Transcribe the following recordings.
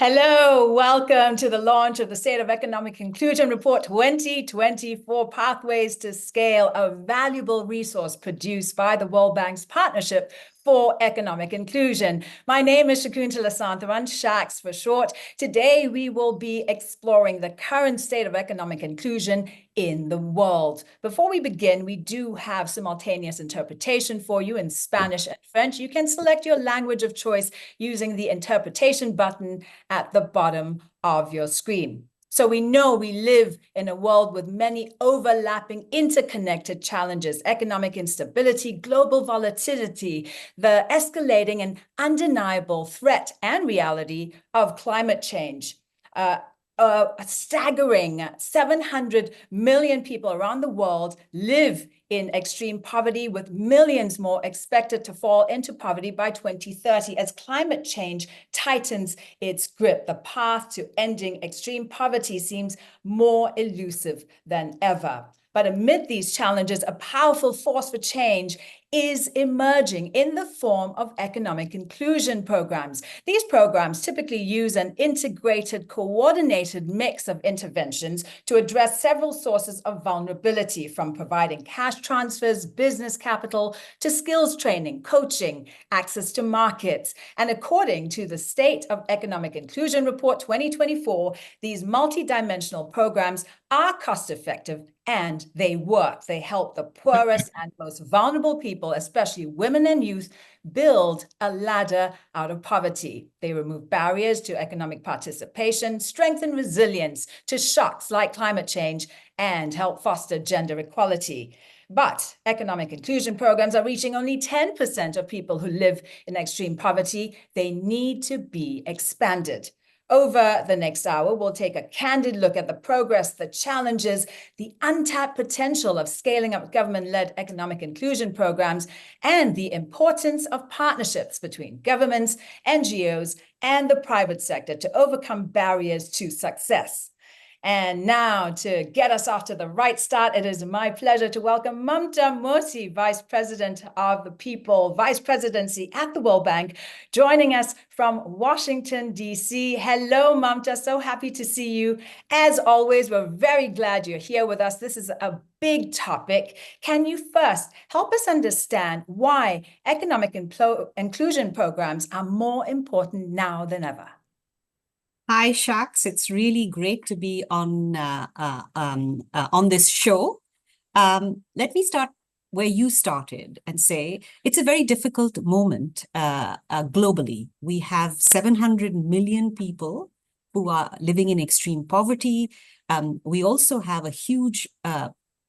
Hello, welcome to the launch of the State of Economic Inclusion Report 2024 Pathways to Scale, a valuable resource produced by the World Bank's Partnership for Economic Inclusion. My name is Shakuntala Santhiran, Shaks for short. Today, we will be exploring the current state of economic inclusion in the world. Before we begin, we do have simultaneous interpretation for you in Spanish and French. You can select your language of choice using the interpretation button at the bottom of your screen. So we know we live in a world with many overlapping, interconnected challenges: economic instability, global volatility, the escalating and undeniable threat and reality of climate change. A staggering 700 million people around the world live in extreme poverty, with millions more expected to fall into poverty by 2030 as climate change tightens its grip. The path to ending extreme poverty seems more elusive than ever. But amid these challenges, a powerful force for change is emerging in the form of economic inclusion programs. These programs typically use an integrated, coordinated mix of interventions to address several sources of vulnerability, from providing cash transfers, business capital, to skills training, coaching, access to markets. And according to the State of Economic Inclusion Report 2024, these multidimensional programs are cost-effective and they work. They help the poorest and most vulnerable people, especially women and youth, build a ladder out of poverty. They remove barriers to economic participation, strengthen resilience to shocks like climate change, and help foster gender equality. But economic inclusion programs are reaching only 10% of people who live in extreme poverty. They need to be expanded. Over the next hour, we'll take a candid look at the progress, the challenges, the untapped potential of scaling up government-led economic inclusion programs, and the importance of partnerships between governments, NGOs, and the private sector to overcome barriers to success. And now, to get us off to the right start, it is my pleasure to welcome Mamta Murthi, Vice President of the People Vice Presidency at the World Bank, joining us from Washington, D.C. Hello, Mamta. So happy to see you. As always, we're very glad you're here with us. This is a big topic. Can you first help us understand why economic inclusion programs are more important now than ever? Hi, Shaks. It's really great to be on this show. Let me start where you started and say it's a very difficult moment globally. We have 700 million people who are living in extreme poverty. We also have a huge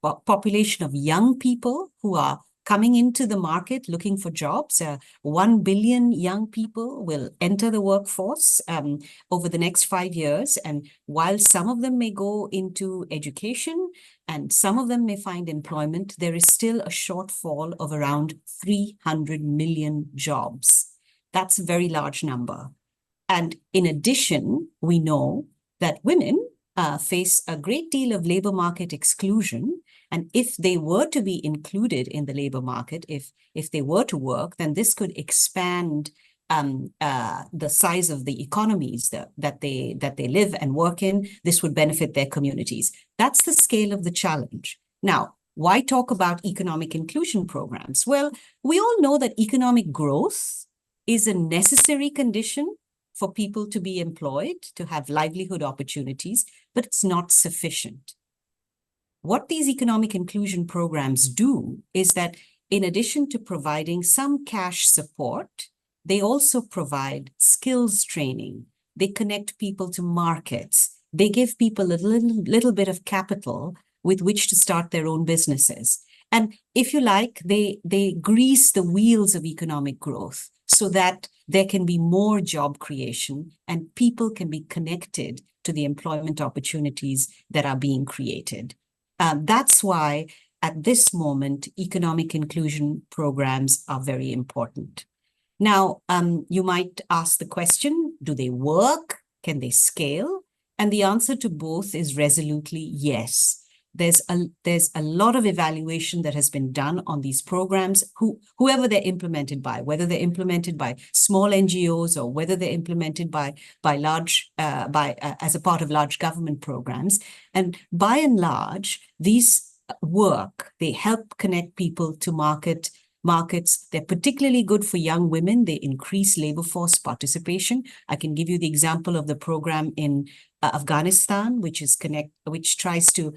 population of young people who are coming into the market looking for jobs. 1 billion young people will enter the workforce over the next 5 years. And while some of them may go into education and some of them may find employment, there is still a shortfall of around 300 million jobs. That's a very large number. And in addition, we know that women face a great deal of labor market exclusion. And if they were to be included in the labor market, if they were to work, then this could expand the size of the economies that they live and work in. This would benefit their communities. That's the scale of the challenge. Now, why talk about economic inclusion programs? Well, we all know that economic growth is a necessary condition for people to be employed, to have livelihood opportunities, but it's not sufficient. What these economic inclusion programs do is that in addition to providing some cash support, they also provide skills training. They connect people to markets. They give people a little bit of capital with which to start their own businesses. And if you like, they grease the wheels of economic growth so that there can be more job creation and people can be connected to the employment opportunities that are being created. That's why at this moment, economic inclusion programs are very important. Now, you might ask the question, do they work? Can they scale? And the answer to both is resolutely yes. there's a lot of evaluation that has been done on these programs, whoever they're implemented by, whether they're implemented by small NGOs or whether they're implemented by large as a part of large government programs. And by and large, these they help connect people to markets. They're particularly good for young women. They increase labor force participation. I can give you the example of the program in Afghanistan, which tries to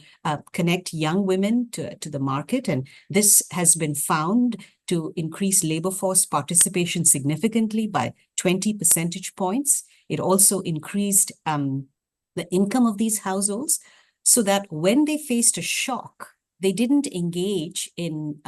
connect young women to the market. And this has been found to increase labor force participation significantly by 20 percentage points. It also increased the income of these households so that when they faced a shock, they didn't engage in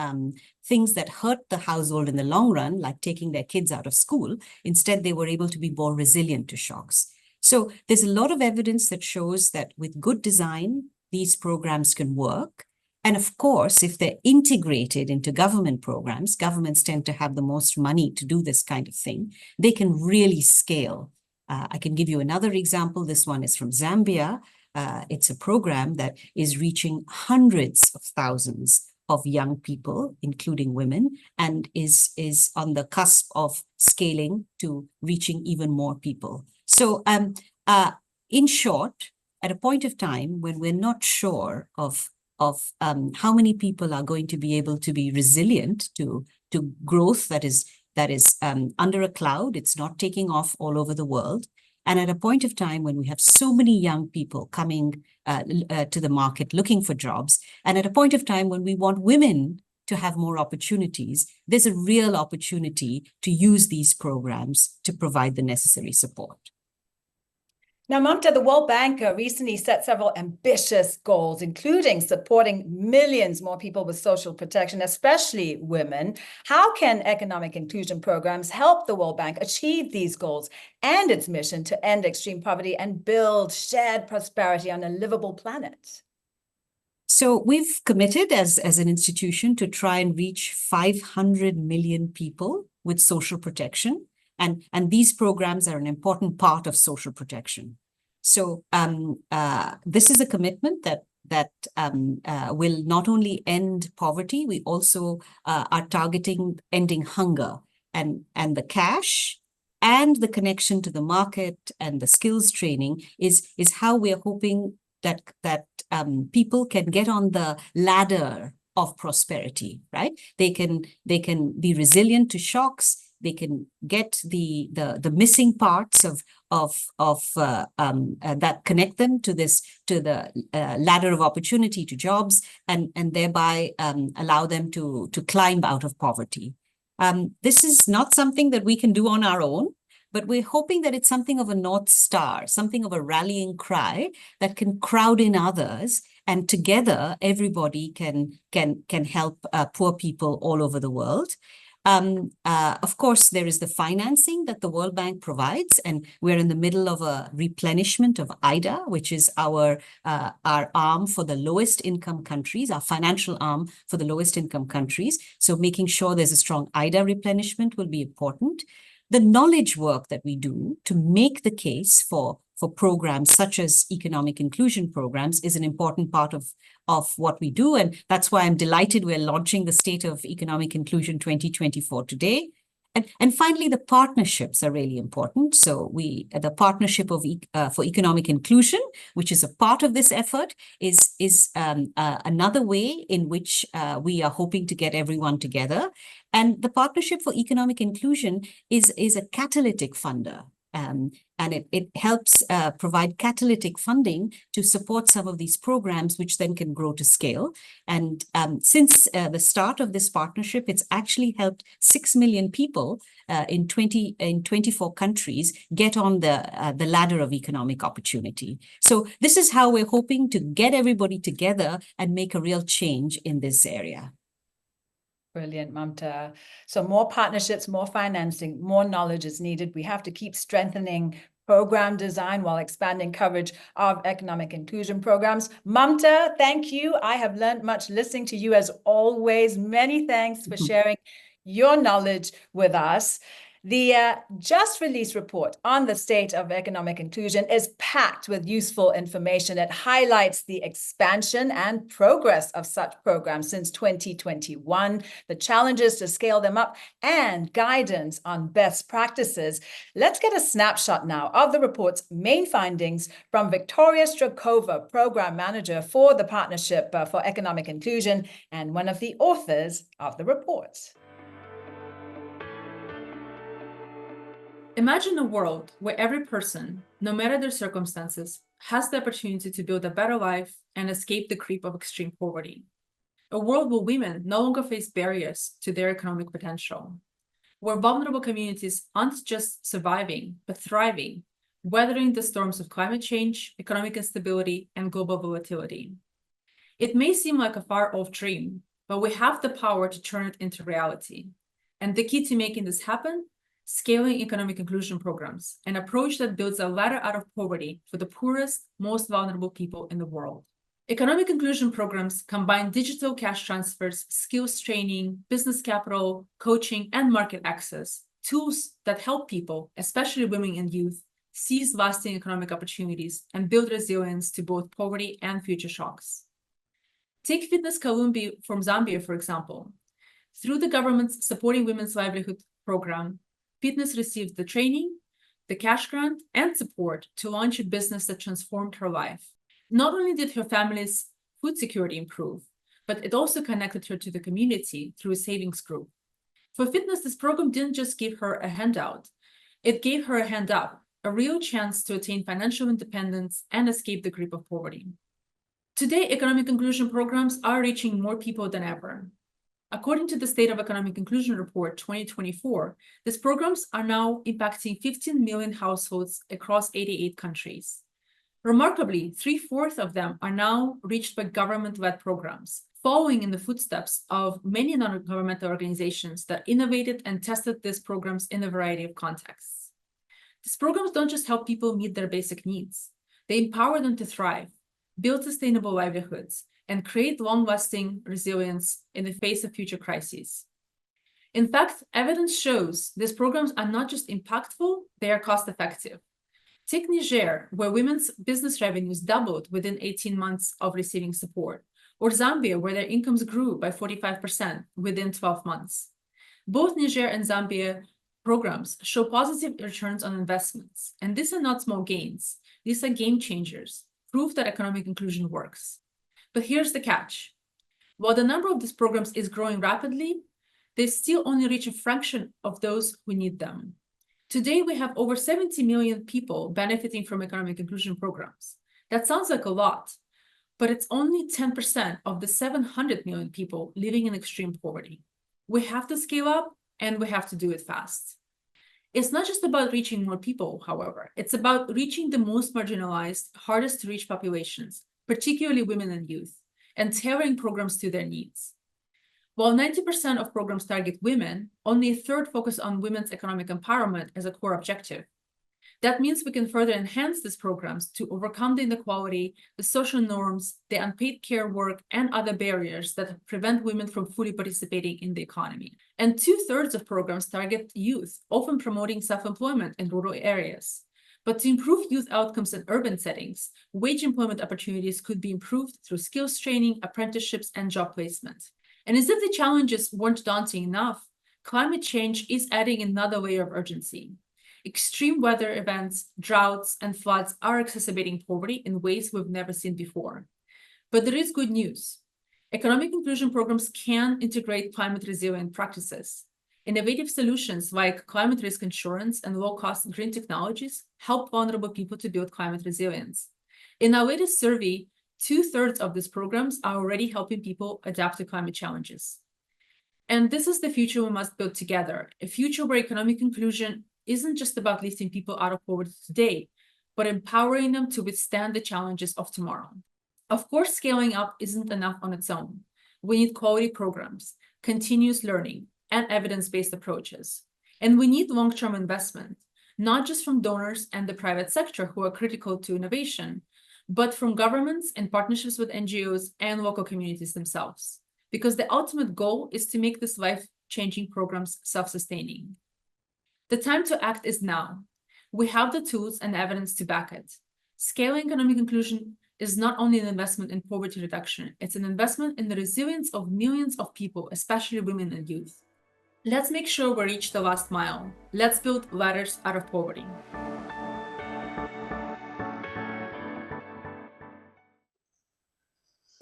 things that hurt the household in the long run, like taking their kids out of school. Instead, they were able to be more resilient to shocks. So there's a lot of evidence that shows that with good design, these programs can work. And of course, if they're integrated into government programs, governments tend to have the most money to do this kind of thing, they can really scale. I can give you another example. This one is from Zambia. It's a program that is reaching hundreds of thousands of young people, including women, and is on the cusp of scaling to reaching even more people. So in short, at a point of time when we're not sure of how many people are going to be able to be resilient to growth that is under a cloud, it's not taking off all over the world. And at a point of time when we have so many young people coming to the market looking for jobs, and at a point of time when we want women to have more opportunities, there's a real opportunity to use these programs to provide the necessary support. Now, Mamta, the World Bank recently set several ambitious goals, including supporting millions more people with social protection, especially women. How can economic inclusion programs help the World Bank achieve these goals and its mission to end extreme poverty and build shared prosperity on a livable planet? So we've committed as an institution to try and reach 500 million people with social protection. And these programs are an important part of social protection. So this is a commitment that will not only end poverty, we also are targeting ending hunger. And the cash and the connection to the market and the skills training is how we're hoping that people can get on the ladder of prosperity, right? They can be resilient to shocks. They can get the missing parts of that connect them to the ladder of opportunity to jobs, and thereby allow them to climb out of poverty. This is not something that we can do on our own, but we're hoping that it's something of a North Star, something of a rallying cry that can crowd in others, and together everybody can help poor people all over the world. Of course, there is the financing that the World Bank provides, and we're in the middle of a replenishment of IDA, which is our arm for the lowest income countries, our financial arm for the lowest income countries. So making sure there's a strong IDA replenishment will be important. The knowledge work that we do to make the case for programs such as economic inclusion programs is an important part of what we do. And that's why I'm delighted we're launching the State of Economic Inclusion 2024 today. And finally, the partnerships are really important. So the partnership for economic inclusion, which is a part of this effort, is another way in which we are hoping to get everyone together. And the partnership for economic inclusion is a catalytic funder. And it helps provide catalytic funding to support some of these programs, which then can grow to scale. And since the start of this partnership, it's actually helped 6 million people in 24 countries get on the ladder of economic opportunity. So this is how we're hoping to get everybody together and make a real change in this area. Brilliant, Mamta. So more partnerships, more financing, more knowledge is needed. We have to keep strengthening program design while expanding coverage of economic inclusion programs. Mamta, thank you. I have learned much listening to you as always. Many thanks for sharing your knowledge with us. The just released report on the state of economic inclusion is packed with useful information. It highlights the expansion and progress of such programs since 2021, the challenges to scale them up, and guidance on best practices. Let's get a snapshot now of the report's main findings from Victoria Strakova, Program Manager for the Partnership for Economic Inclusion and one of the authors of the report. Imagine a world where every person, no matter their circumstances, has the opportunity to build a better life and escape the creep of extreme poverty. A world where women no longer face barriers to their economic potential, where vulnerable communities aren't just surviving, but thriving, weathering the storms of climate change, economic instability, and global volatility. It may seem like a far-off dream, but we have the power to turn it into reality. And the key to making this happen: scaling economic inclusion programs, an approach that builds a ladder out of poverty for the poorest, most vulnerable people in the world. Economic inclusion programs combine digital cash transfers, skills training, business capital, coaching, and market access, tools that help people, especially women and youth, seize lasting economic opportunities and build resilience to both poverty and future shocks. Take Fitness Kalumbi from Zambia, for example. Through the government's Supporting Women's Livelihood program, Fitness received the training, the cash grant, and support to launch a business that transformed her life. Not only did her family's food security improve, but it also connected her to the community through a savings group. For Fitness, this program didn't just give her a handout, it gave her a hand up, a real chance to attain financial independence and escape the grip of poverty. Today, economic inclusion programs are reaching more people than ever. According to the State of Economic Inclusion Report 2024, these programs are now impacting 15 million households across 88 countries. Remarkably, 3/4 of them are now reached by government-led programs, following in the footsteps of many non-governmental organizations that innovated and tested these programs in a variety of contexts. These programs don't just help people meet their basic needs, they empower them to thrive, build sustainable livelihoods, and create long-lasting resilience in the face of future crises. In fact, evidence shows these programs are not just impactful, they are cost-effective. Take Niger, where women's business revenues doubled within 18 months of receiving support, or Zambia, where their incomes grew by 45% within 12 months. Both Niger and Zambia programs show positive returns on investments, and these are not small gains. These are game changers, proof that economic inclusion works. But here's the catch. While the number of these programs is growing rapidly, they still only reach a fraction of those who need them. Today, we have over 70 million people benefiting from economic inclusion programs. That sounds like a lot, but it's only 10% of the 700 million people living in extreme poverty. We have to scale up, and we have to do it fast. It's not just about reaching more people, however. It's about reaching the most marginalized, hardest to reach populations, particularly women and youth, and tailoring programs to their needs. While 90% of programs target women, only a third focus on women's economic empowerment as a core objective. That means we can further enhance these programs to overcome the inequality, the social norms, the unpaid care work, and other barriers that prevent women from fully participating in the economy. And 2/3 of programs target youth, often promoting self-employment in rural areas. But to improve youth outcomes in urban settings, wage employment opportunities could be improved through skills training, apprenticeships, and job placement. And as if the challenges weren't daunting enough, climate change is adding another layer of urgency. Extreme weather events, droughts, and floods are exacerbating poverty in ways we've never seen before. But there is good news. Economic inclusion programs can integrate climate-resilient practices. Innovative solutions like climate risk insurance and low-cost green technologies help vulnerable people to build climate resilience. In our latest survey, 2/3 of these programs are already helping people adapt to climate challenges. And this is the future we must build together, a future where economic inclusion isn't just about lifting people out of poverty today, but empowering them to withstand the challenges of tomorrow. Of course, scaling up isn't enough on its own. We need quality programs, continuous learning, and evidence-based approaches. And we need long-term investment, not just from donors and the private sector who are critical to innovation, but from governments and partnerships with NGOs and local communities themselves. Because the ultimate goal is to make these life-changing programs self-sustaining. The time to act is now. We have the tools and evidence to back it. Scaling economic inclusion is not only an investment in poverty reduction, it's an investment in the resilience of millions of people, especially women and youth. Let's make sure we reach the last mile. Let's build ladders out of poverty.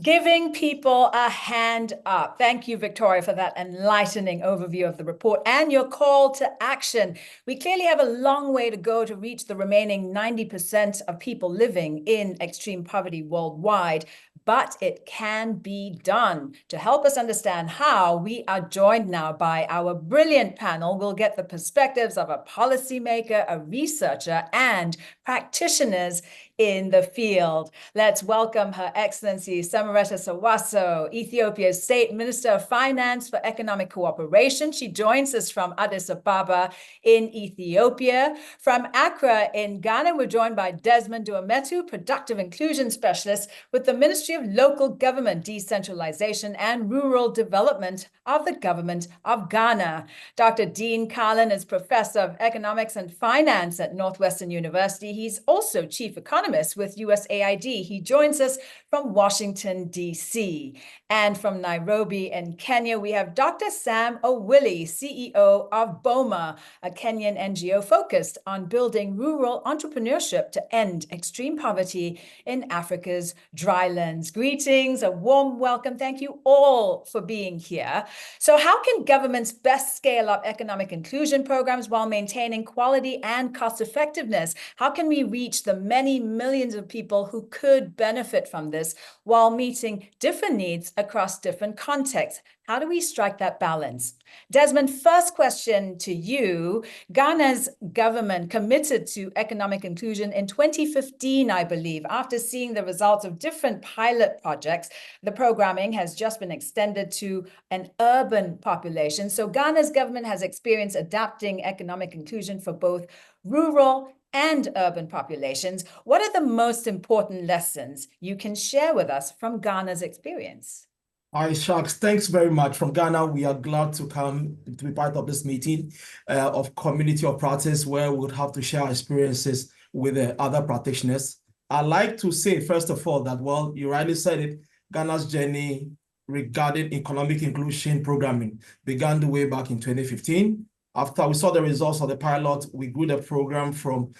Giving people a hand up. Thank you, Victoria, for that enlightening overview of the report and your call to action. We clearly have a long way to go to reach the remaining 90% of people living in extreme poverty worldwide, but it can be done. To help us understand how, we are joined now by our brilliant panel. We'll get the perspectives of a policymaker, a researcher, and practitioners in the field. Let's welcome Her Excellency Semereta Sewasew, Ethiopia's State Minister of Finance for Economic Cooperation. She joins us from Addis Ababa in Ethiopia. From Accra in Ghana, we're joined by Desmond Duametu, Productive Inclusion Specialist with the Ministry of Local Government, Decentralization and Rural Development of the Government of Ghana. Dr. Dean Karlan is Professor of Economics and Finance at Northwestern University. He's also Chief Economist with USAID. He joins us from Washington, D.C. And from Nairobi in Kenya, we have Dr. Sam Owilly, CEO of BOMA, a Kenyan NGO focused on building rural entrepreneurship to end extreme poverty in Africa's drylands. Greetings, a warm welcome. Thank you all for being here. So how can governments best scale up economic inclusion programs while maintaining quality and cost effectiveness? How can we reach the many millions of people who could benefit from this while meeting different needs across different contexts? How do we strike that balance? Desmond, first question to you. Ghana's government committed to economic inclusion in 2015, I believe, after seeing the results of different pilot projects. The programming has just been extended to an urban population. So Ghana's government has experience adapting economic inclusion for both rural and urban populations. What are the most important lessons you can share with us from Ghana's experience? Hi, Sharks. Thanks very much. From Ghana, we are glad to come to be part of this meeting of community of practice where we would have to share our experiences with other practitioners. I'd like to say, first of all, that, well, you rightly said it, Ghana's journey regarding economic inclusion programming began the way back in 2015. After we saw the results of the pilot, we grew the program from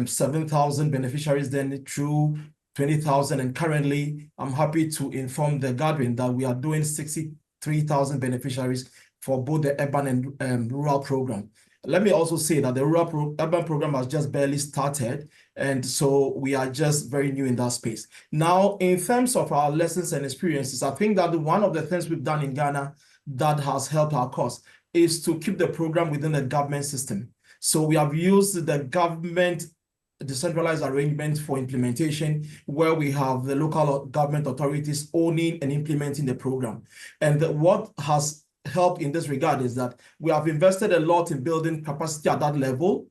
7,000 beneficiaries then through 20,000, and currently I'm happy to inform the gathering that we are doing 63,000 beneficiaries for both the urban and rural program. Let me also say that the urban program has just barely started, and so we are just very new in that space. Now, in terms of our lessons and experiences, I think that one of the things we've done in Ghana that has helped our cause is to keep the program within the government system. So we have used the government decentralized arrangement for implementation, where we have the local government authorities owning and implementing the program. And what has helped in this regard is that we have invested a lot in building capacity at that level.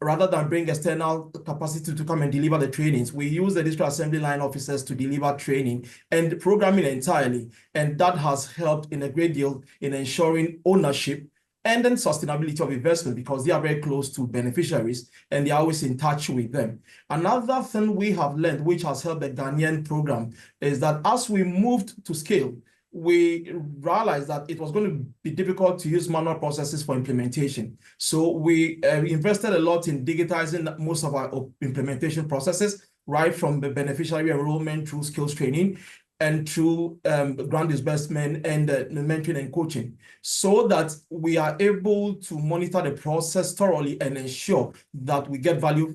Rather than bring external capacity to come and deliver the trainings, we use the district assembly line officers to deliver training and programming entirely. And that has helped in a great deal in ensuring ownership and then sustainability of investment, because they are very close to beneficiaries and they are always in touch with them. Another thing we have learned, which has helped the Ghanaian program, is that as we moved to scale, we realized that it was going to be difficult to use manual processes for implementation. So we invested a lot in digitizing most of our implementation processes, right from the beneficiary enrollment through skills training and through grant disbursement and mentoring and coaching, so that we are able to monitor the process thoroughly and ensure that we get value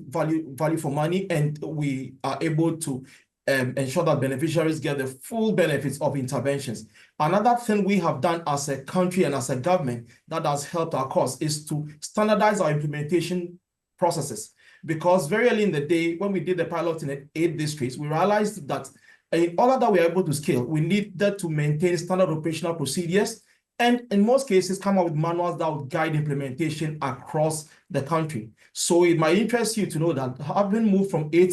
for money, and we are able to ensure that beneficiaries get the full benefits of interventions. Another thing we have done as a country and as a government that has helped our cause is to standardize our implementation processes. Because very early in the day, when we did the pilot in 8 districts, we realized that in order that we are able to scale, we needed to maintain standard operational procedures and in most cases come up with manuals that would guide implementation across the country. So it might interest you to know that having moved from 8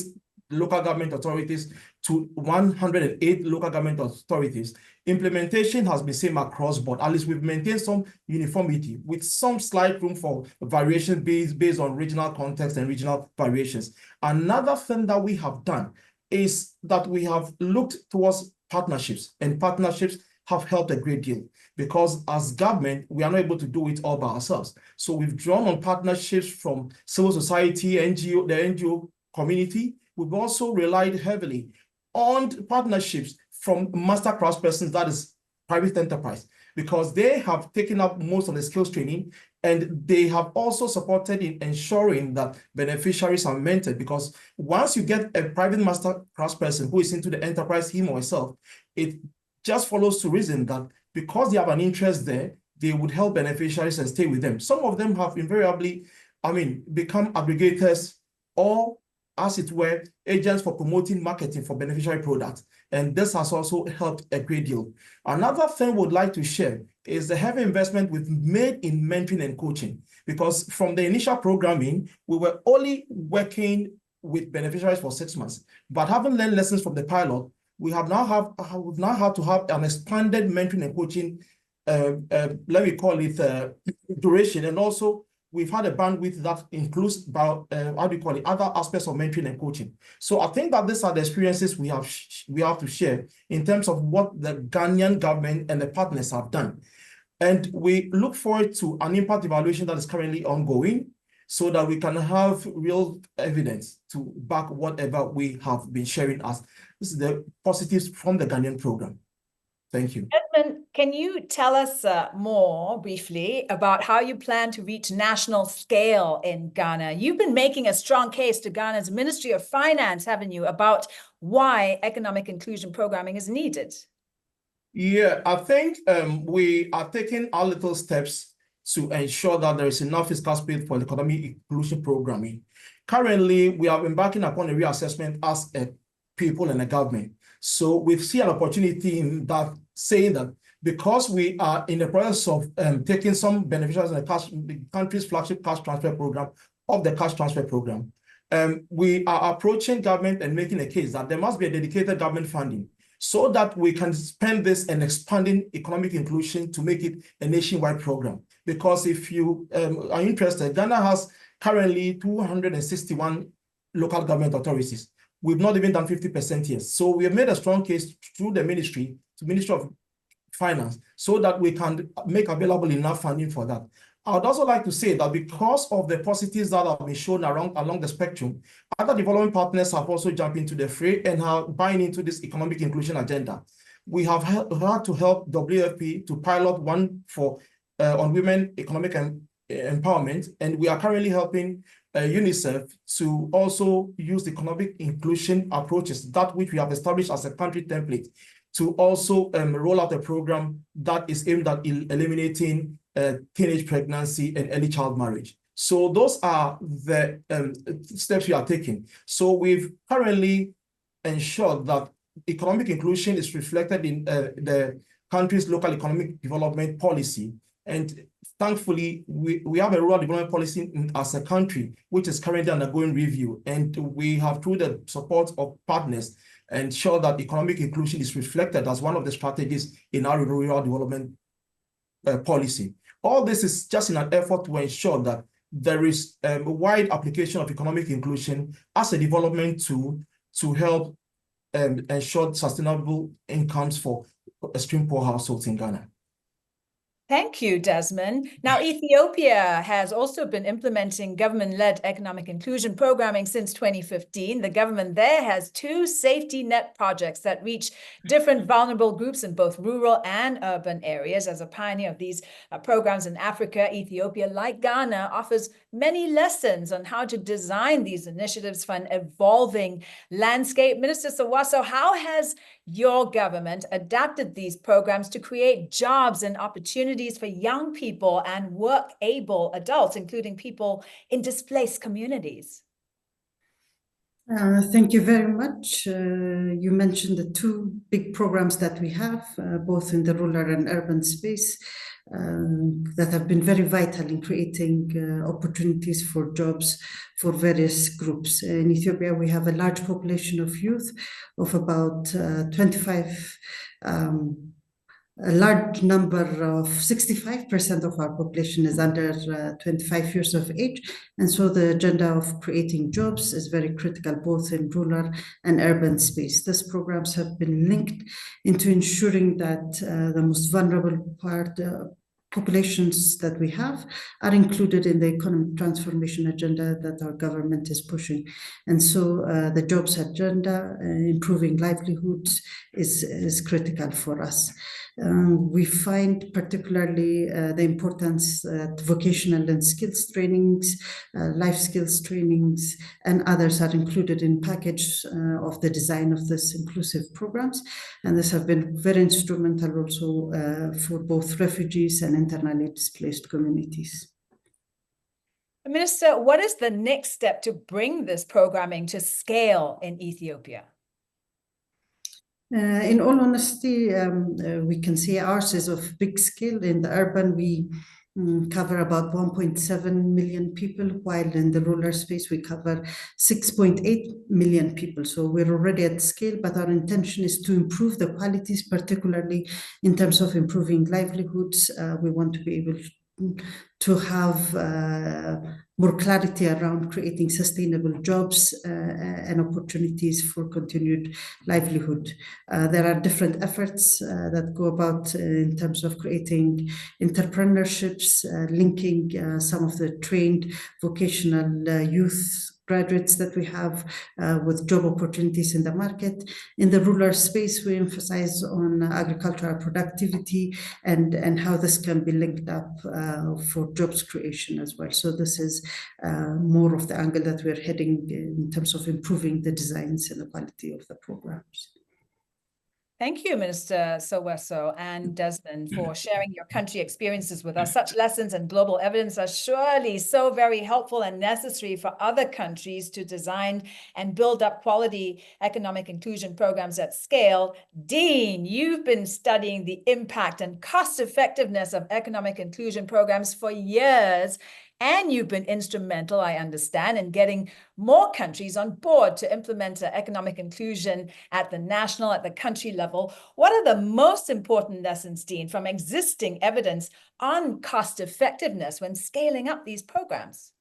local government authorities to 108 local government authorities. Implementation has been same across board. At least we've maintained some uniformity with some slight room for variation based on regional context and regional variations. Another thing that we have done is that we have looked towards partnerships, and partnerships have helped a great deal because as government, we are not able to do it all by ourselves. So we've drawn on partnerships from civil society, NGO, the NGO community. We've also relied heavily on partnerships from master craftspersons, that is private enterprise, because they have taken up most of the skills training, and they have also supported in ensuring that beneficiaries are mentored, because once you get a private master craftsperson who is into the enterprise, him or herself, it just follows to reason that because they have an interest there, they would help beneficiaries and stay with them. Some of them have invariably, become aggregators or, as it were, agents for promoting marketing for beneficiary products. And this has also helped a great deal. Another thing we'd like to share is the heavy investment we've made in mentoring and coaching, because from the initial programming, we were only working with beneficiaries for 6 months, but having learned lessons from the pilot, we've now had to have an expanded mentoring and coaching, let me call it duration, and also we've had a bandwidth that includes other aspects of mentoring and coaching. So I think that these are the experiences we have to share in terms of what the Ghanaian government and the partners have done. And we look forward to an impact evaluation that is currently ongoing so that we can have real evidence to back whatever we have been sharing as this is the positives from the Ghanaian program. Thank you. Desmond, can you tell us more briefly about how you plan to reach national scale in Ghana? You've been making a strong case to Ghana's Ministry of Finance, haven't you, about why economic inclusion programming is needed? Yeah, I think we are taking our little steps to ensure that there is enough fiscal space for the economic inclusion programming. Currently, we are embarking upon a reassessment as a people and a government. So we see an opportunity in that, saying that because we are in the process of taking some beneficiaries in the country's flagship cash transfer program of the cash transfer program, we are approaching government and making a case that there must be a dedicated government funding so that we can spend this and expanding economic inclusion to make it a nationwide program. Because if you are interested, Ghana has currently 261 local government authorities. We've not even done 50% yet. So we have made a strong case through the Ministry of Finance so that we can make available enough funding for that. I would also like to say that because of the positives that have been shown along the spectrum, other development partners have also jumped into the fray and are buying into this economic inclusion agenda. We have had to help WFP to pilot one for on women economic empowerment, and we are currently helping UNICEF to also use the economic inclusion approaches, that which we have established as a country template, to also roll out a program that is aimed at eliminating teenage pregnancy and early child marriage. So those are the steps we are taking. So we've currently ensured that economic inclusion is reflected in the country's local economic development policy. And thankfully, we have a rural development policy as a country, which is currently undergoing review. And we have, through the support of partners, ensure that economic inclusion is reflected as one of the strategies in our rural development policy. All this is just in an effort to ensure that there is a wide application of economic inclusion as a development tool to help ensure sustainable incomes for extreme poor households in Ghana. Thank you, Desmond. Now, Ethiopia has also been implementing government-led economic inclusion programming since 2015. The government there has 2 safety net projects that reach different vulnerable groups in both rural and urban areas. As a pioneer of these programs in Africa, Ethiopia, like Ghana, offers many lessons on how to design these initiatives for an evolving landscape. Minister Sewasew, how has your government adapted these programs to create jobs and opportunities for young people and work-able adults, including people in displaced communities? Thank you very much. You mentioned the 2 big programs that we have, both in the rural and urban space. that have been very vital in creating opportunities for jobs for various groups. In Ethiopia, we have a large population of youth of about 25 a large number of 65% of our population is under 25 years of age. And so the agenda of creating jobs is very critical, both in rural and urban space. These programs have been linked into ensuring that the most vulnerable populations that we have are included in the economic transformation agenda that our government is pushing. And so the jobs agenda, improving livelihoods is critical for us. We find particularly the importance that vocational and skills trainings, life skills trainings, and others are included in package of the design of this inclusive programs. And this have been very instrumental also for both refugees and internally displaced communities. Minister, what is the next step to bring this programming to scale in Ethiopia? In all honesty, we can see ours is of big scale. In the urban, we cover about 1.7 million people, while in the rural space, we cover 6.8 million people. So we're already at scale, but our intention is to improve the qualities, particularly in terms of improving livelihoods. We want to be able to have more clarity around creating sustainable jobs and opportunities for continued livelihood. There are different efforts that go about in terms of creating entrepreneurships, linking some of the trained vocational youth graduates that we have with job opportunities in the market. In the rural space, we emphasize on agricultural productivity and how this can be linked up for jobs creation as well. So this is more of the angle that we're heading in terms of improving the designs and the quality of the programs. Thank you, Minister Sewasew and Desmond, for sharing your country experiences with us. Such lessons and global evidence are surely so very helpful and necessary for other countries to design and build up quality economic inclusion programs at scale. Dean, you've been studying the impact and cost effectiveness of economic inclusion programs for years. And you've been instrumental, I understand, in getting more countries on board to implement economic inclusion at the national, at the country level. What are the most important lessons, Dean, from existing evidence on cost effectiveness when scaling up these programs?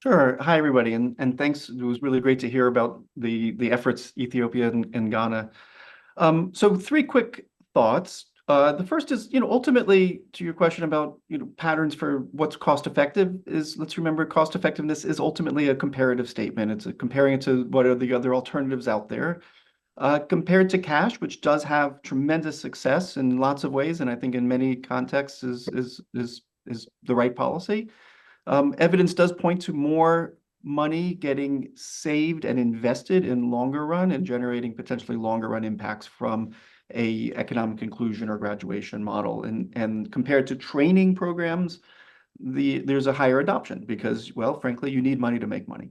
Sure. Hi, everybody, and thanks. It was really great to hear about the efforts Ethiopia and Ghana. So 3 quick thoughts. The first is, ultimately to your question about, patterns for what's cost effective is, let's remember, cost effectiveness is ultimately a comparative statement. It's comparing it to what are the other alternatives out there. Compared to cash, which does have tremendous success in lots of ways, and I think in many contexts is the right policy. Evidence does point to more money getting saved and invested in longer run and generating potentially longer run impacts from a economic inclusion or graduation model. And compared to training programs, there's a higher adoption because, well, frankly, you need money to make money.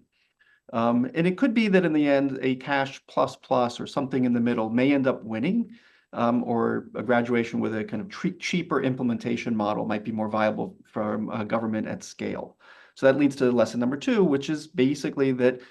And it could be that in the end, a cash plus or something in the middle may end up winning, or a graduation with a kind of cheaper implementation model might be more viable from a government at scale. So that leads to lesson number 2, which is basically that,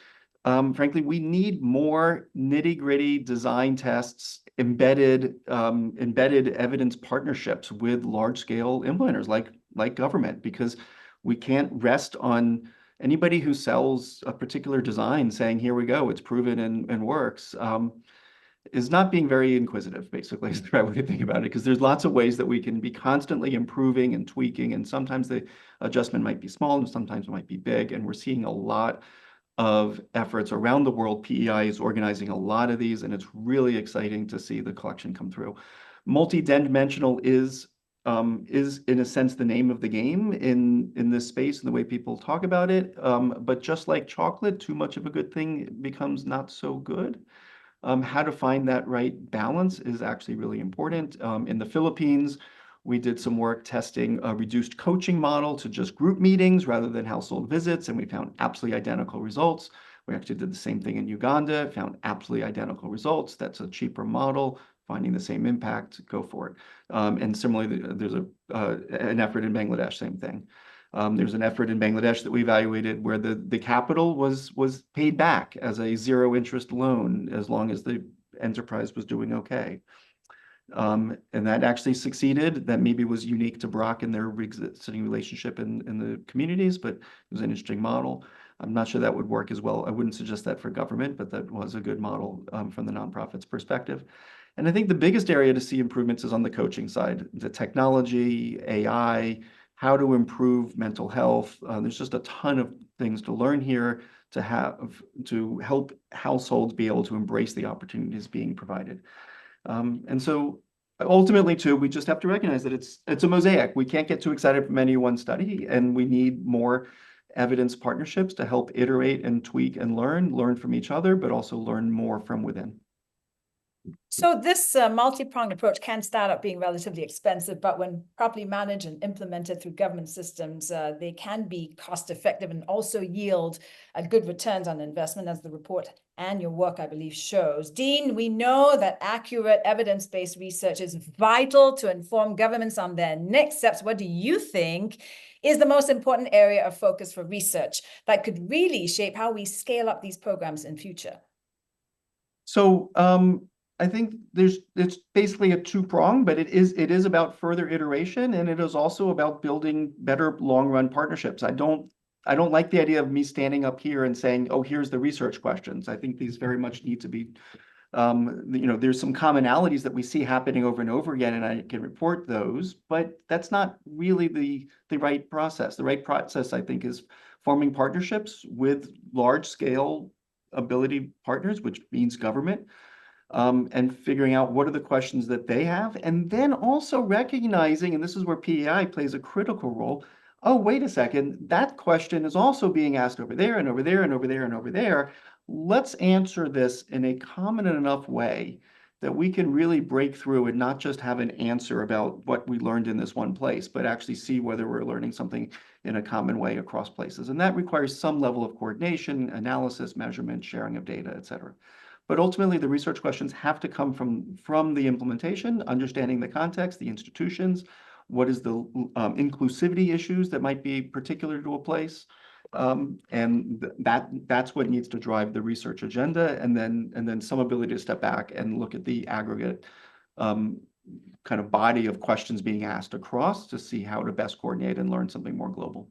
frankly, we need more nitty-gritty design tests, embedded evidence partnerships with large-scale implementers like government, because we can't rest on anybody who sells a particular design saying, here we go, it's proven and works, is not being very inquisitive, basically, is the right way to think about it, because there's lots of ways that we can be constantly improving and tweaking, and sometimes the adjustment might be small and sometimes it might be big, and we're seeing a lot of efforts around the world. PEI is organizing a lot of these, and it's really exciting to see the collection come through. Multi-dimensional is in a sense the name of the game in this space and the way people talk about it. But just like chocolate, too much of a good thing becomes not so good. How to find that right balance is actually really important. In the Philippines, we did some work testing a reduced coaching model to just group meetings rather than household visits, and we found absolutely identical results. We actually did the same thing in Uganda, found absolutely identical results. That's a cheaper model, finding the same impact, go for it. And similarly, there's an effort in Bangladesh, same thing. There's an effort in Bangladesh that we evaluated where the capital was paid back as a zero interest loan as long as the enterprise was doing okay. And that actually succeeded. That maybe was unique to Brock and their existing relationship in the communities, but it was an interesting model. I'm not sure that would work as well. I wouldn't suggest that for government, but that was a good model from the nonprofit's perspective. And I think the biggest area to see improvements is on the coaching side, the technology, AI, how to improve mental health. There's just a ton of things to learn here to help households be able to embrace the opportunities being provided. And so ultimately, too, we just have to recognize that it's a mosaic. We can't get too excited from any one study, and we need more evidence partnerships to help iterate and tweak and learn from each other, but also learn more from within. So this multi-pronged approach can start out being relatively expensive, but when properly managed and implemented through government systems, they can be cost-effective and also yield good returns on investment, as the report and your work, I believe, shows. Dean, we know that accurate evidence-based research is vital to inform governments on their next steps. What do you think is the most important area of focus for research that could really shape how we scale up these programs in future? So I think it's basically a two-prong, but it is about further iteration, and it is also about building better long-run partnerships. I don't like the idea of me standing up here and saying, oh, here's the research questions. I think these very much need to be, there's some commonalities that we see happening over and over again, and I can report those, but that's not really the right process. The right process, I think, is forming partnerships with large-scale ability partners, which means government, and figuring out what are the questions that they have, and then also recognizing, and this is where PEI plays a critical role, oh, wait a second, that question is also being asked over there and over there and over there and over there. Let's answer this in a common enough way that we can really break through and not just have an answer about what we learned in this one place, but actually see whether we're learning something in a common way across places. And that requires some level of coordination, analysis, measurement, sharing of data, et cetera. But ultimately, the research questions have to come from the implementation, understanding the context, the institutions, what is the inclusivity issues that might be particular to a place, and that's what needs to drive the research agenda, and then some ability to step back and look at the aggregate kind of body of questions being asked across to see how to best coordinate and learn something more global.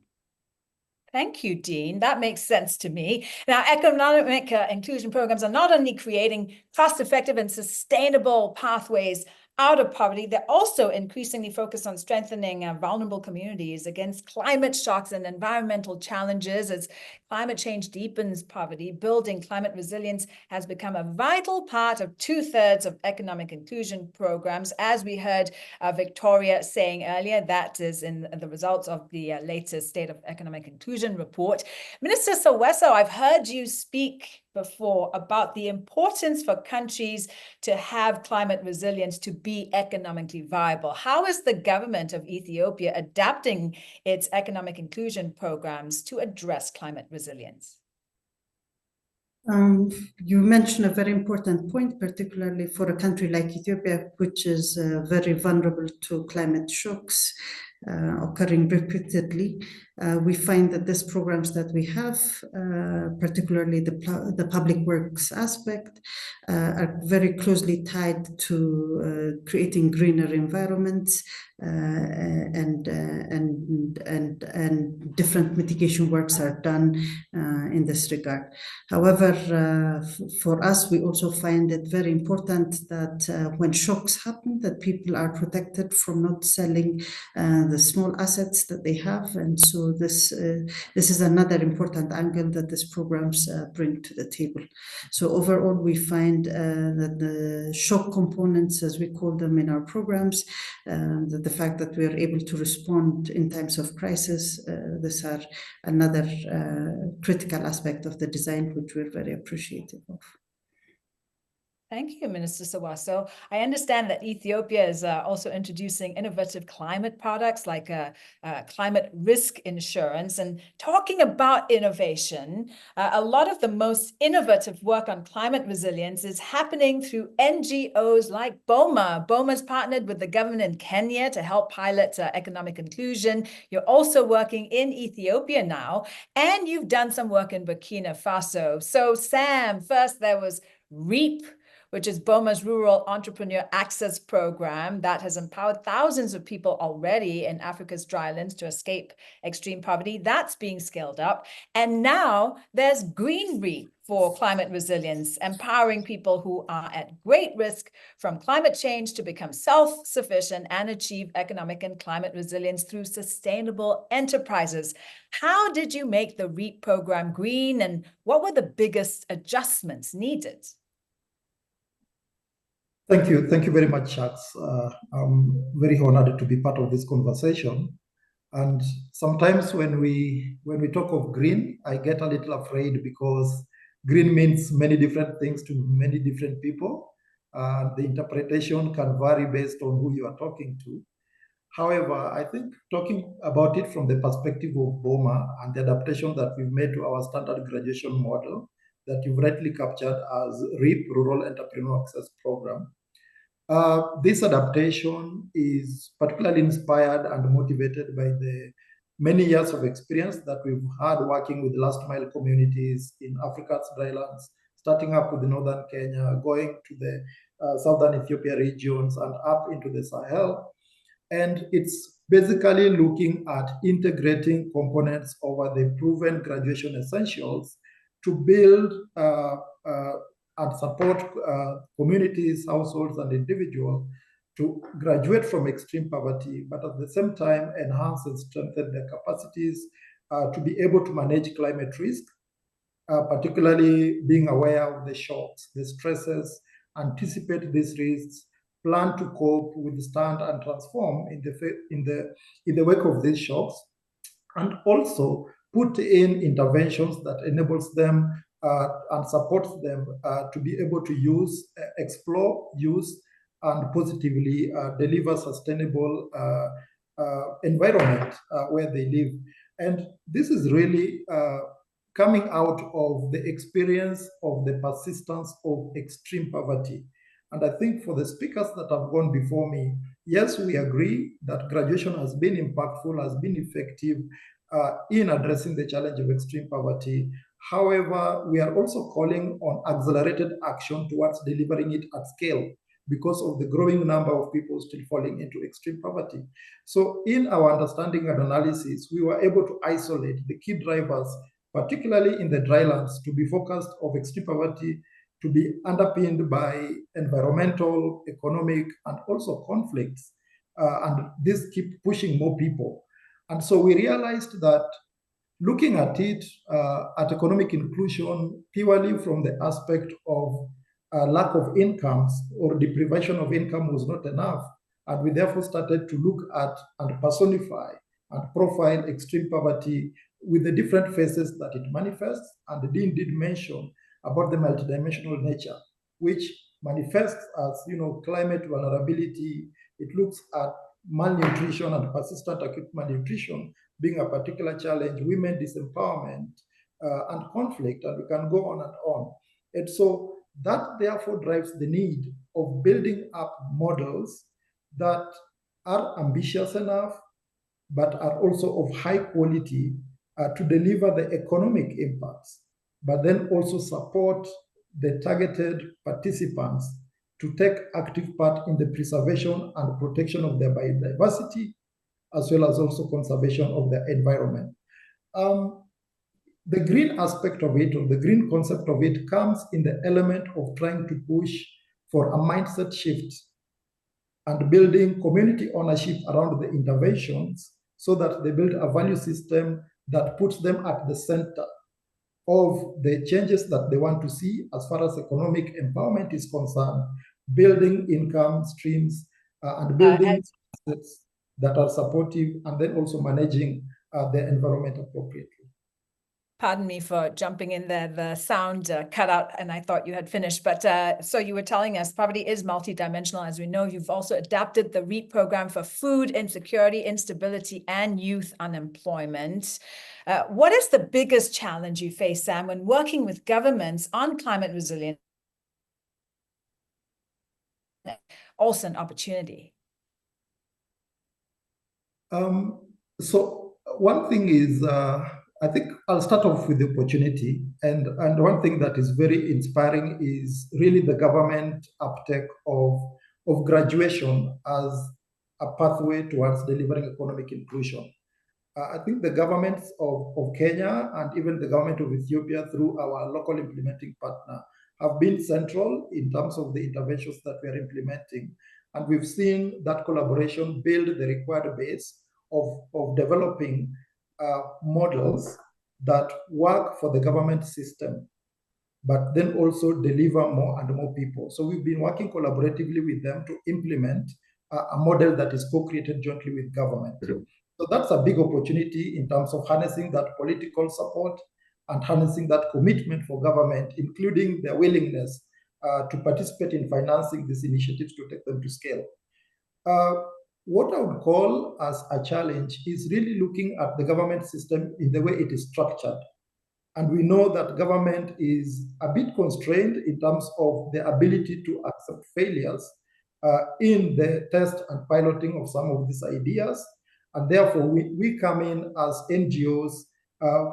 Thank you, Dean. That makes sense to me. Now, economic inclusion programs are not only creating cost-effective and sustainable pathways out of poverty, they're also increasingly focused on strengthening vulnerable communities against climate shocks and environmental challenges. As climate change deepens poverty, building climate resilience has become a vital part of 2/3 of economic inclusion programs. As we heard Victoria saying earlier, that is in the results of the latest State of Economic Inclusion report. Minister Sewasew, I've heard you speak before about the importance for countries to have climate resilience to be economically viable. How is the government of Ethiopia adapting its economic inclusion programs to address climate resilience? You mentioned a very important point, particularly for a country like Ethiopia, which is very vulnerable to climate shocks occurring repeatedly. We find that these programs that we have, particularly the public works aspect, are very closely tied to creating greener environments and different mitigation works are done in this regard. However, for us, we also find it very important that when shocks happen, that people are protected from not selling the small assets that they have, and so this is another important angle that these programs bring to the table. So overall, we find that the shock components, as we call them in our programs, that the fact that we are able to respond in times of crisis, these are another critical aspect of the design, which we're very appreciative of. Thank you, Minister Sewasew. I understand that Ethiopia is also introducing innovative climate products like climate risk insurance. And talking about innovation, a lot of the most innovative work on climate resilience is happening through NGOs like BOMA. BOMA's partnered with the government in Kenya to help pilot economic inclusion. You're also working in Ethiopia now, and you've done some work in Burkina Faso. So, Sam, first there was REAP, which is BOMA's Rural Entrepreneur Access Program that has empowered thousands of people already in Africa's drylands to escape extreme poverty. That's being scaled up. And now there's Green REAP for climate resilience, empowering people who are at great risk from climate change to become self-sufficient and achieve economic and climate resilience through sustainable enterprises. How did you make the REAP program green, and what were the biggest adjustments needed? Thank you. Thank you very much, Shaks. I'm very honored to be part of this conversation. And sometimes when we talk of green, I get a little afraid because green means many different things to many different people. The interpretation can vary based on who you are talking to. However, I think talking about it from the perspective of BOMA and the adaptation that we've made to our standard graduation model that you've rightly captured as REAP, Rural Entrepreneur Access Program. This adaptation is particularly inspired and motivated by the many years of experience that we've had working with last mile communities in Africa's drylands, starting up with the northern Kenya, going to the southern Ethiopia regions and up into the Sahel. And it's basically looking at integrating components over the proven graduation essentials to build and support communities, households, and individuals to graduate from extreme poverty, but at the same time enhance and strengthen their capacities to be able to manage climate risk, particularly being aware of the shocks, the stresses, anticipate these risks, plan to cope, withstand, and transform in the wake of these shocks, and also put in interventions that enables them and supports them to be able to use, explore, use, and positively deliver sustainable environment where they live. And this is really coming out of the experience of the persistence of extreme poverty. And I think for the speakers that have gone before me, yes, we agree that graduation has been impactful, has been effective in addressing the challenge of extreme poverty. However, we are also calling on accelerated action towards delivering it at scale because of the growing number of people still falling into extreme poverty. So in our understanding and analysis, we were able to isolate the key drivers, particularly in the drylands, to be focused of extreme poverty, to be underpinned by environmental, economic, and also conflicts. And this keep pushing more people. And so we realized that looking at it, at economic inclusion, purely from the aspect of lack of incomes or deprivation of income was not enough. And we therefore started to look at and personify and profile extreme poverty with the different phases that it manifests. And the Dean did mention about the multidimensional nature, which manifests as, climate vulnerability. It looks at malnutrition and persistent acute malnutrition being a particular challenge, women disempowerment, and conflict, and we can go on and on. And so that therefore drives the need of building up models that are ambitious enough, but are also of high quality to deliver the economic impacts, but then also support the targeted participants to take active part in the preservation and protection of their biodiversity, as well as also conservation of the environment. The green aspect of it, or the green concept of it, comes in the element of trying to push for a mindset shift and building community ownership around the interventions so that they build a value system that puts them at the center of the changes that they want to see as far as economic empowerment is concerned, building income streams and building assets that are supportive, and then also managing the environment appropriately. Pardon me for jumping in there. The sound cut out and I thought you had finished. But so you were telling us poverty is multidimensional. As we know, you've also adapted the REAP program for food insecurity, instability, and youth unemployment. What is the biggest challenge you face, Sam, when working with governments on climate resilience? Also an opportunity. So one thing is, I think I'll start off with the opportunity. And one thing that is very inspiring is really the government uptake of graduation as a pathway towards delivering economic inclusion. I think the governments of Kenya and even the government of Ethiopia through our local implementing partner have been central in terms of the interventions that we are implementing. And we've seen that collaboration build the required base of developing models that work for the government system, but then also deliver more and more people. So we've been working collaboratively with them to implement a model that is co-created jointly with government. So that's a big opportunity in terms of harnessing that political support and harnessing that commitment for government, including their willingness to participate in financing these initiatives to take them to scale. What I would call as a challenge is really looking at the government system in the way it is structured. And we know that government is a bit constrained in terms of the ability to accept failures in the test and piloting of some of these ideas. And therefore, we come in as NGOs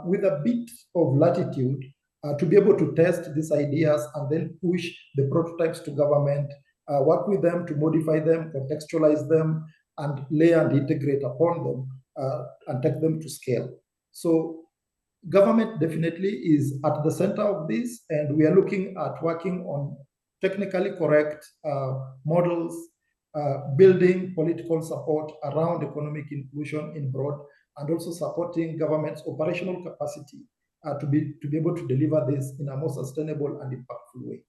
with a bit of latitude to be able to test these ideas and then push the prototypes to government, work with them to modify them, contextualize them, and lay and integrate upon them and take them to scale. So government definitely is at the center of this, and we are looking at working on technically correct models, building political support around economic inclusion in broad, and also supporting government's operational capacity to be able to deliver this in a more sustainable and impactful way.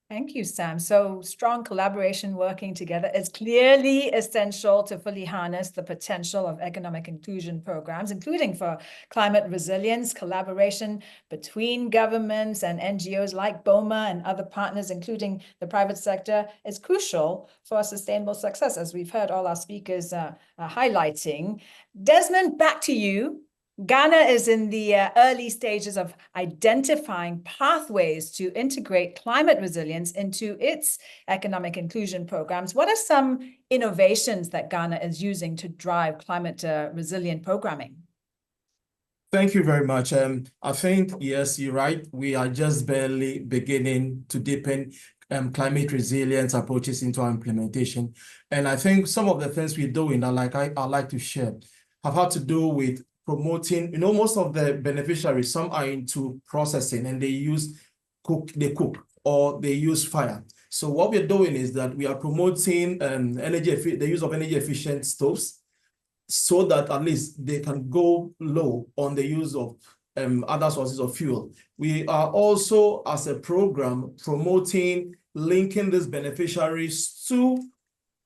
Thank you, Sam. So strong collaboration working together is clearly essential to fully harness the potential of economic inclusion programs, including for climate resilience. Collaboration between governments and NGOs like BOMA and other partners, including the private sector, is crucial for sustainable success, as we've heard all our speakers highlighting. Desmond, back to you. Ghana is in the early stages of identifying pathways to integrate climate resilience into its economic inclusion programs. What are some innovations that Ghana is using to drive climate resilient programming? Thank you very much. I think, yes, you're right. We are just barely beginning to deepen climate resilience approaches into our implementation. And I think some of the things we're doing that I like to share have had to do with promoting, most of the beneficiaries, some are into processing and they cook or they use fire. So what we're doing is that we are promoting the use of energy efficient stoves so that at least they can go low on the use of other sources of fuel. We are also, as a program, promoting linking these beneficiaries to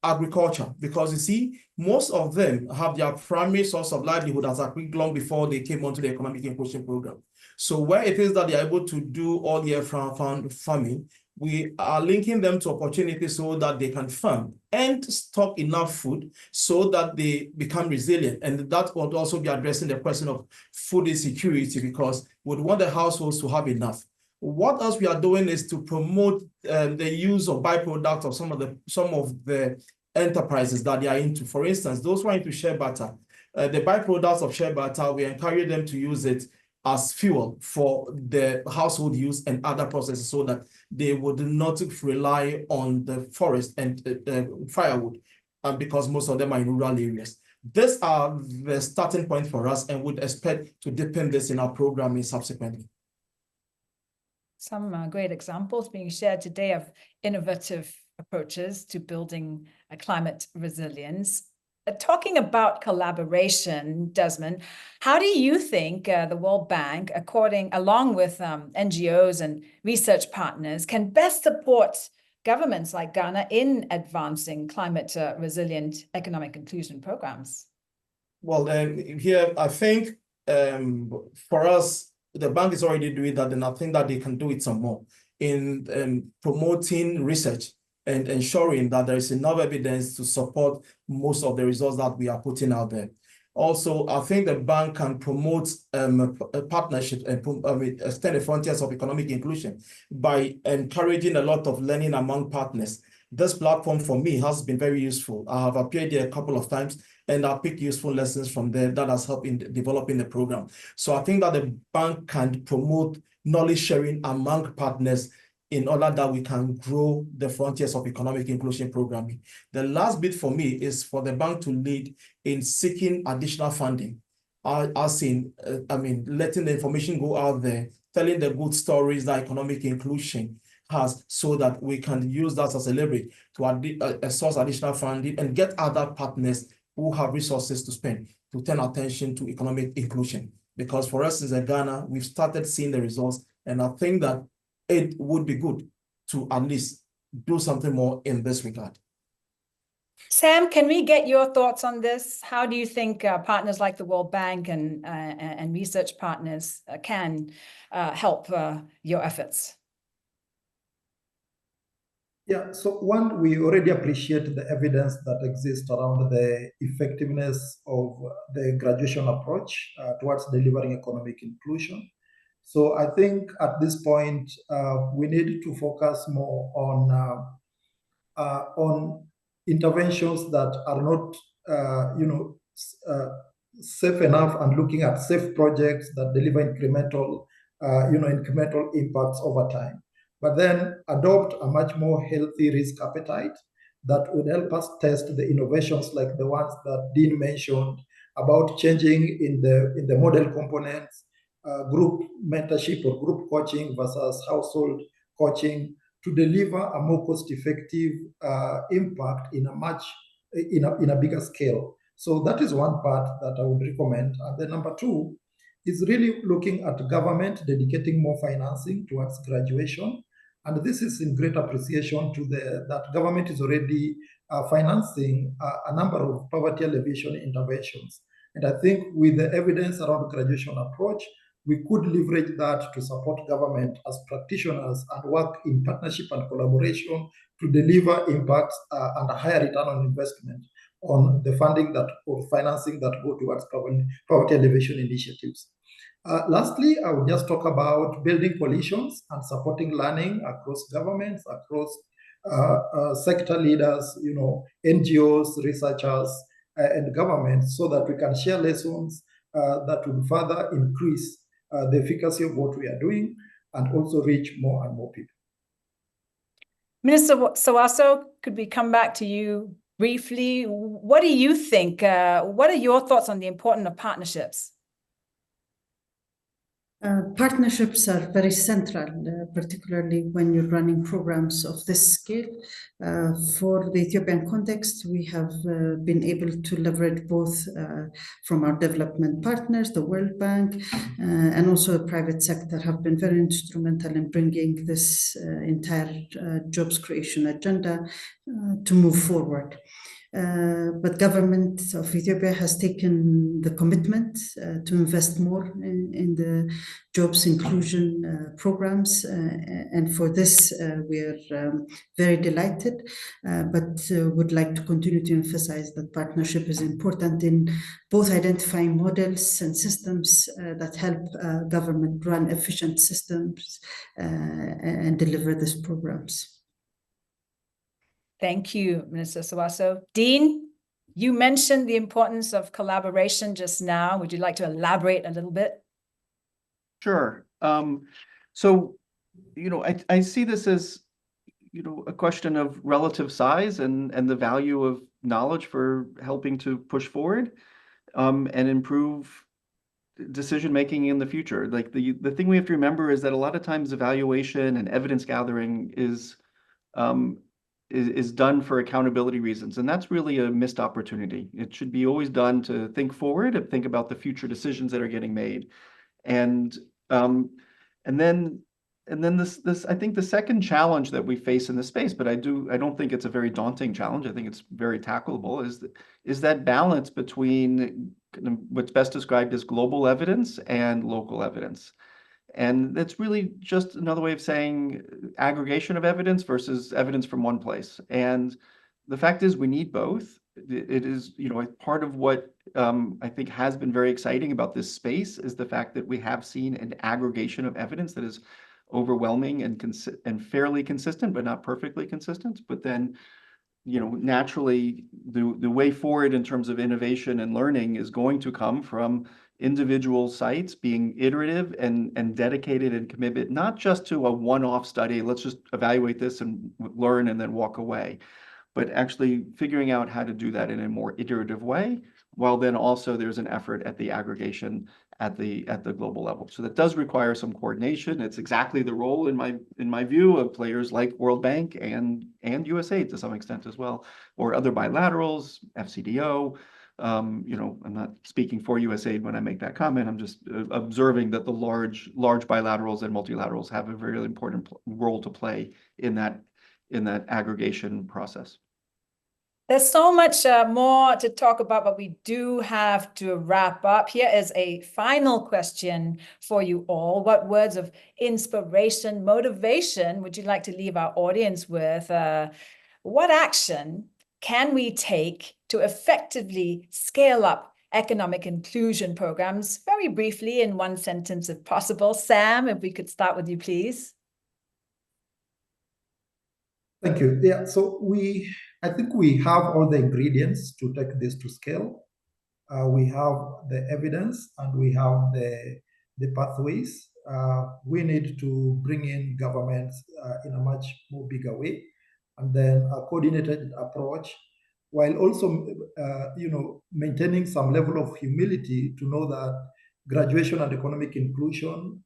agriculture, because you see, most of them have their primary source of livelihood as agriculture long before they came onto the economic inclusion program. So where it is that they are able to do all year farming, we are linking them to opportunities so that they can farm and stock enough food so that they become resilient. And that would also be addressing the question of food insecurity, because we want the households to have enough. What else we are doing is to promote the use of byproducts of some of the enterprises that they are into. For instance, those who are into shea butter, the byproducts of shea butter, we encourage them to use it as fuel for the household use and other processes so that they would not rely on the forest and firewood, because most of them are in rural areas. These are the starting point for us, and would expect to deepen this in our programming subsequently. Some great examples being shared today of innovative approaches to building a climate resilience. Talking about collaboration, Desmond, how do you think the World Bank, along with NGOs and research partners, can best support governments like Ghana in advancing climate resilient economic inclusion programs? Well, here I think for us, the bank is already doing that, and I think that they can do it some more in promoting research and ensuring that there is enough evidence to support most of the results that we are putting out there. Also, I think the bank can promote a partnership and extend the frontiers of economic inclusion by encouraging a lot of learning among partners. This platform for me has been very useful. I have appeared there a couple of times and I picked useful lessons from there that has helped in developing the program. So I think that the bank can promote knowledge sharing among partners in order that we can grow the frontiers of economic inclusion programming. The last bit for me is for the bank to lead in seeking additional funding, as in, letting the information go out there, telling the good stories that economic inclusion has, so that we can use that as a leverage to source additional funding and get other partners who have resources to spend to turn attention to economic inclusion. Because for us in Ghana, we've started seeing the results, and I think that it would be good to at least do something more in this regard. Sam, can we get your thoughts on this? How do you think partners like the World Bank and research partners can help your efforts? Yeah, so one, we already appreciate the evidence that exists around the effectiveness of the graduation approach towards delivering economic inclusion. So I think at this point, we need to focus more on interventions that are not, safe enough, and looking at safe projects that deliver incremental impacts over time. But then adopt a much more healthy risk appetite that would help us test the innovations like the ones that Dean mentioned about changing in the model components, group mentorship or group coaching versus household coaching, to deliver a more cost-effective impact in a bigger scale. So that is one part that I would recommend. And then number two is really looking at government dedicating more financing towards graduation. And this is in great appreciation to that government is already financing a number of poverty alleviation interventions. And I think with the evidence around graduation approach, we could leverage that to support government as practitioners and work in partnership and collaboration to deliver impacts and a higher return on investment on the funding that or financing that go towards poverty alleviation initiatives. Lastly, I will just talk about building coalitions and supporting learning across governments, across sector leaders, NGOs, researchers, and governments, so that we can share lessons that will further increase the efficacy of what we are doing and also reach more and more people. Minister Sewasew, could we come back to you briefly? What do you think? What are your thoughts on the importance of partnerships? Partnerships are very central, particularly when you're running programs of this scale. For the Ethiopian context, we have been able to leverage both from our development partners, the World Bank, and also the private sector have been very instrumental in bringing this entire jobs creation agenda to move forward. But government of Ethiopia has taken the commitment to invest more in the jobs inclusion programs, and for this we are very delighted, but would like to continue to emphasize that partnership is important in both identifying models and systems that help government run efficient systems and deliver these programs. Thank you, Minister Sewasew. Dean, you mentioned the importance of collaboration just now. Would you like to elaborate a little bit? Sure. So, I see this as, a question of relative size and the value of knowledge for helping to push forward and improve decision-making in the future. Like the thing we have to remember is that a lot of times evaluation and evidence gathering is done for accountability reasons, and that's really a missed opportunity. It should be always done to think forward and think about the future decisions that are getting made, and then And then I think the second challenge that we face in this space, but I don't think it's a very daunting challenge. I think it's very tackleable, is that balance between what's best described as global evidence and local evidence. And that's really just another way of saying aggregation of evidence versus evidence from one place. And the fact is we need both. It is, part of what I think has been very exciting about this space is the fact that we have seen an aggregation of evidence that is overwhelming and fairly consistent, but not perfectly consistent. But then, naturally, the way forward in terms of innovation and learning is going to come from individual sites being iterative and dedicated and committed, not just to a one-off study, let's just evaluate this and learn and then walk away, but actually figuring out how to do that in a more iterative way, while then also there's an effort at the aggregation at the global level. So that does require some coordination. It's exactly the role in my view of players like World Bank and USAID to some extent as well, or other bilaterals, FCDO. I'm not speaking for USAID when I make that comment. I'm just observing that the large bilaterals and multilaterals have a very important role to play in that aggregation process. There's so much more to talk about, but we do have to wrap up. Here is a final question for you all. What words of inspiration, motivation would you like to leave our audience with? What action can we take to effectively scale up economic inclusion programs? Very briefly, in one sentence, if possible. Sam, if we could start with you, please. Thank you. Yeah, so I think we have all the ingredients to take this to scale. We have the evidence and we have the pathways. We need to bring in governments in a much more bigger way, and then a coordinated approach, while also maintaining some level of humility to know that graduation and economic inclusion,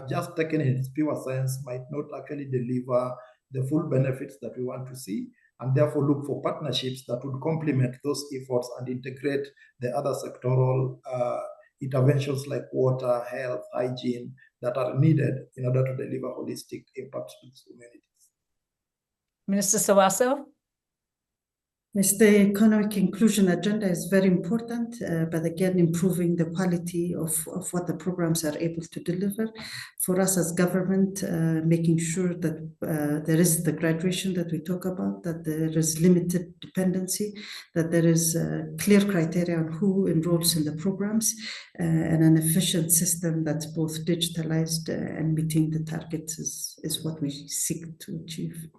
just taken in its pure sense, might not actually deliver the full benefits that we want to see, and therefore look for partnerships that would complement those efforts and integrate the other sectoral interventions like water, health, hygiene that are needed in order to deliver holistic impact to these communities. Minister Sewasew? Yes, the economic inclusion agenda is very important, but again, improving the quality of what the programs are able to deliver. For us as government, making sure that there is the graduation that we talk about, that there is limited dependency, that there is clear criteria on who enrolls in the programs, and an efficient system that's both digitalized and meeting the targets is what we seek to achieve.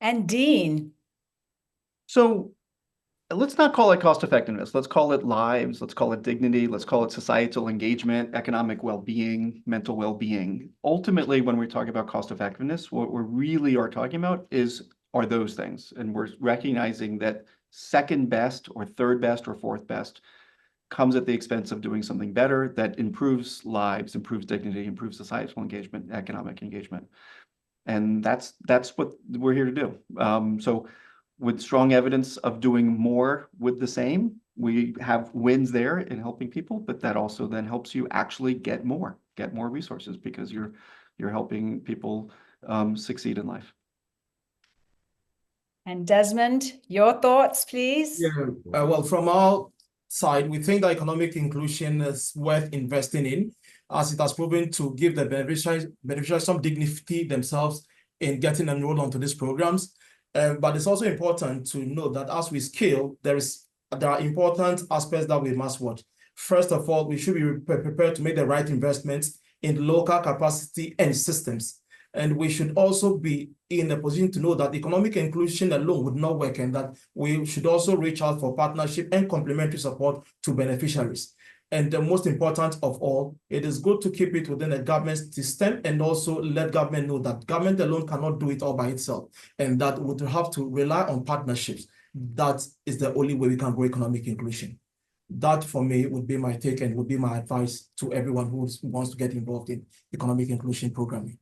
And Dean? So let's not call it cost effectiveness. Let's call it lives. Let's call it dignity. Let's call it societal engagement, economic well-being, mental well-being. Ultimately, when we talk about cost effectiveness, what we really are talking about are those things. And we're recognizing that second best or third best or fourth best comes at the expense of doing something better that improves lives, improves dignity, improves societal engagement, economic engagement. And that's what we're here to do. So with strong evidence of doing more with the same, we have wins there in helping people, but that also then helps you actually get more resources because you're helping people succeed in life. And Desmond, your thoughts, please? Yeah, well, from our side, we think that economic inclusion is worth investing in, as it has proven to give the beneficiaries some dignity themselves in getting enrolled onto these programs. But it's also important to note that as we scale, there are important aspects that we must watch. First of all, we should be prepared to make the right investments in local capacity and systems. And we should also be in a position to know that economic inclusion alone would not work, and that we should also reach out for partnership and complementary support to beneficiaries. And the most important of all, it is good to keep it within a government system and also let government know that government alone cannot do it all by itself, and that would have to rely on partnerships. That is the only way we can grow economic inclusion. That for me would be my take and would be my advice to everyone who wants to get involved in economic inclusion programming.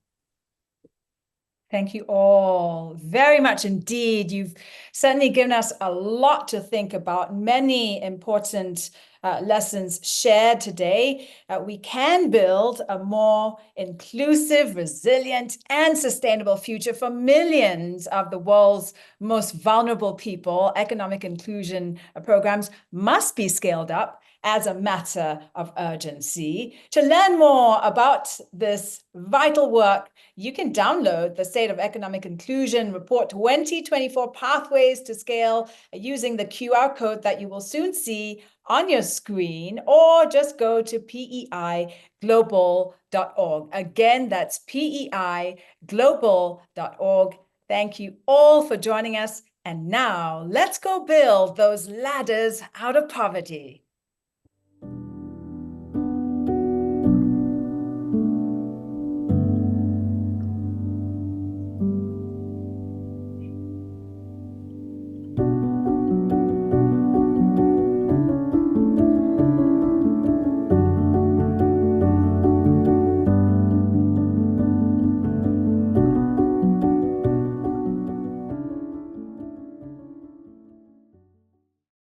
Thank you all very much indeed. You've certainly given us a lot to think about, many important lessons shared today. We can build a more inclusive, resilient, and sustainable future for millions of the world's most vulnerable people. Economic inclusion programs must be scaled up as a matter of urgency. To learn more about this vital work, you can download the State of Economic Inclusion Report 2024 Pathways to Scale using the QR code that you will soon see on your screen, or just go to peiglobal.org. Again, that's peiglobal.org. Thank you all for joining us. And now let's go build those ladders out of poverty.